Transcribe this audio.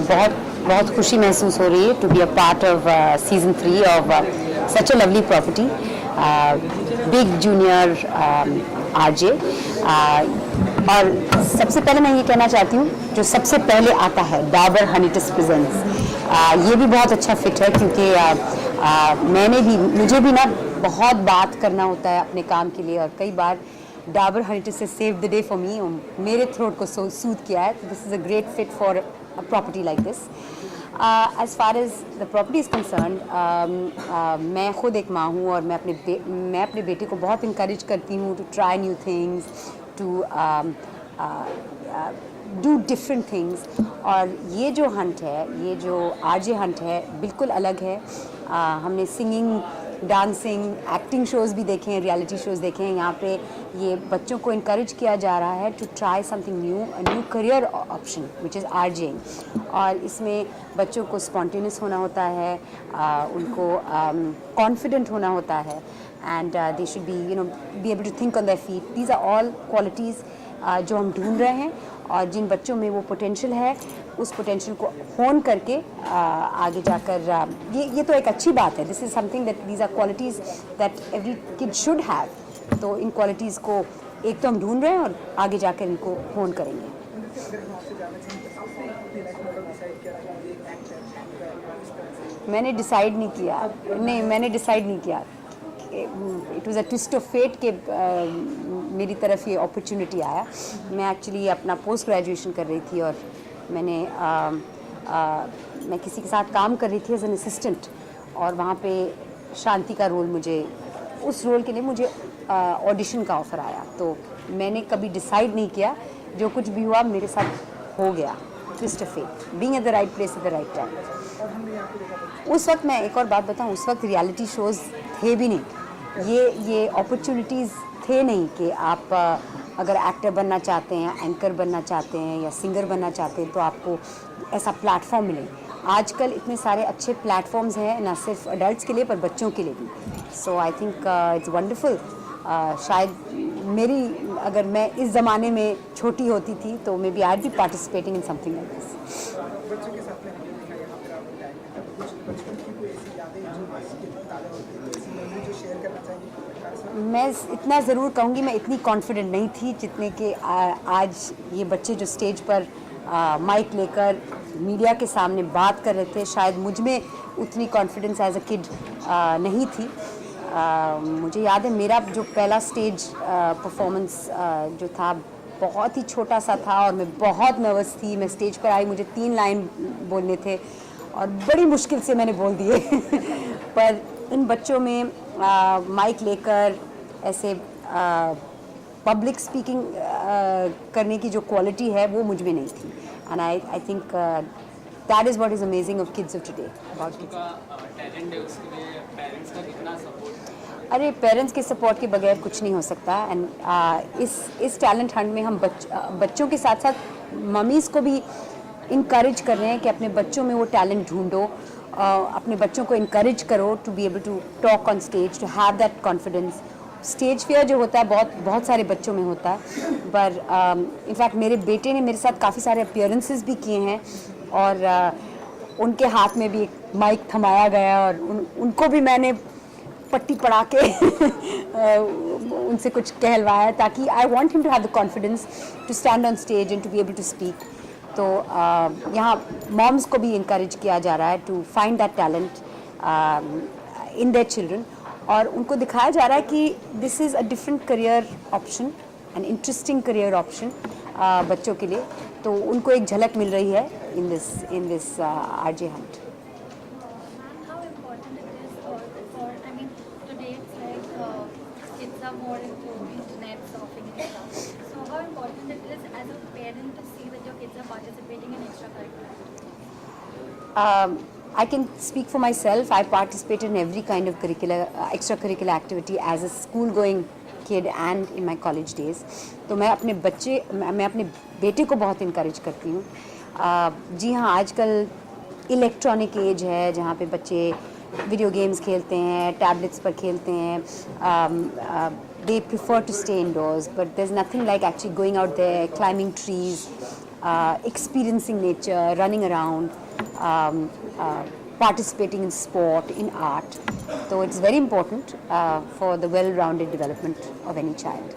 बहुत बहुत खुशी महसूस हो रही है to be a part of season 3 of such a lovely property big junior RJ. और सबसे पहले मैं ये कहना चाहती हूँ, जो सबसे पहले आता है डाबर हनीटस प्रेजेंट्स, ये भी बहुत अच्छा फिट है क्योंकि मुझे भी ना बहुत बात करना होता है अपने काम के लिए, और कई बार डाबर हनीटस से save the day for me, मेरे थ्रोट को सूद किया है। This is a great fit for a property like this. As far as the property is concerned, मैं खुद एक माँ हूँ और मैं अपने बेटे को बहुत इंकरेज करती हूँ to try new things, to do different things. और ये जो हंट है, ये जो आरजे हंट है, बिल्कुल अलग है। हमने सिंगिंग, डांसिंग, एक्टिंग शोज़ भी देखे हैं, रियलिटी शोज़ देखे हैं। यहाँ पे ये बच्चों को इनकरेज किया जा रहा है to try something new, a new career option which is RJing. और इसमें बच्चों को स्पॉन्टेनियस होना होता है, उनको कॉन्फिडेंट होना होता है, and they should be be able to think on their feet. These are all qualities जो हम ढूंढ रहे हैं, और जिन बच्चों में वो पोटेंशियल है, उस पोटेंशियल को होन करके आगे जाकर ये तो एक अच्छी बात है। This is something that these are qualities that every kid should have. तो इन क्वालिटीज़ को एक तो हम ढूंढ रहे हैं और आगे जाकर इनको होन करेंगे। मैंने डिसाइड नहीं किया। It was a twist of fate कि मेरी तरफ ये अपॉर्चुनिटी आया। मैं एक्चुअली अपना पोस्ट ग्रेजुएशन कर रही थी, और मैं किसी के साथ काम कर रही थी एज एन असिस्टेंट, और वहाँ पे शांति का रोल उस रोल के लिए मुझे ऑडिशन का ऑफ़र आया। तो मैंने कभी डिसाइड नहीं किया, जो कुछ भी हुआ मेरे साथ हो गया। Twist of fate, being at the right place at the right time. उस वक्त, मैं एक और बात बताऊँ, उस वक्त रियलिटी शोज़ थे भी नहीं, ये अपॉर्चुनिटीज़ थे नहीं कि आप अगर एक्टर बनना चाहते हैं, एंकर बनना चाहते हैं या सिंगर बनना चाहते हैं, तो आपको ऐसा प्लेटफॉर्म मिले। आजकल इतने सारे अच्छे प्लेटफॉर्म्स हैं, ना सिर्फ अडल्ट्स के लिए पर बच्चों के लिए भी। सो आई थिंक इट्स वंडरफुल। शायद अगर मैं इस ज़माने में छोटी होती थी तो may be I be participating in something like this. मैं इतना ज़रूर कहूँगी, मैं इतनी कॉन्फिडेंट नहीं थी जितने कि आज ये बच्चे जो स्टेज पर माइक लेकर मीडिया के सामने बात कर रहे थे, शायद मुझ में उतनी कॉन्फिडेंस एज अ किड नहीं थी। मुझे याद है मेरा जो पहला स्टेज परफॉर्मेंस जो था, बहुत ही छोटा सा था और मैं बहुत नर्वस थी। मैं स्टेज पर आई, मुझे 3 लाइन बोलने थे और बड़ी मुश्किल से मैंने बोल दिए पर इन बच्चों में माइक लेकर ऐसे पब्लिक स्पीकिंग करने की जो क्वालिटी है, वो मुझ में नहीं थी। And I think that is what is amazing of kids of today. Talent है, उसके लिए पेरेंट्स का कितना सपोर्ट? अरे, पेरेंट्स के सपोर्ट के बगैर कुछ नहीं हो सकता। एंड इस टैलेंट हंट में हम बच्चों के साथ साथ मम्मीज़ को भी इनकरेज कर रहे हैं कि अपने बच्चों में वो टैलेंट ढूंढो, अपने बच्चों को इनकरेज करो to be able to talk on stage, to have that confidence. Stage fear जो होता है बहुत सारे बच्चों में होता है, पर इनफैक्ट मेरे बेटे ने मेरे साथ काफ़ी सारे अपीयरेंसेस भी किए हैं, और उनके हाथ में भी एक माइक थमाया गया, और उनको भी मैंने पट्टी पढ़ा के उनसे कुछ कहलवाया, ताकि I want him to have the confidence to stand on stage and to be able to speak. तो यहाँ मॉम्स को भी इनकरेज किया जा रहा है to find that talent in their children, और उनको दिखाया जा रहा है कि this is a different career option, an interesting career option बच्चों के लिए। तो उनको एक झलक मिल रही है in this RJ Hunt. Kids are more into internet surfing and stuff. So how important it is as a parent to see that your kids are participating in extracurricular? I can speak for myself. I participate in every kind of extracurricular activity as a school-going kid and in my college days. तो मैं अपने बेटे को बहुत encourage करती हूँ। जी हाँ, आजकल इलेक्ट्रॉनिक एज है जहाँ पे बच्चे वीडियो गेम्स खेलते हैं, टैबलेट्स पर खेलते हैं। They prefer to stay indoors, but there's nothing like actually going out there, climbing trees, experiencing nature, running around, participating in sport, in art. So it's very important for the well-rounded development of any child.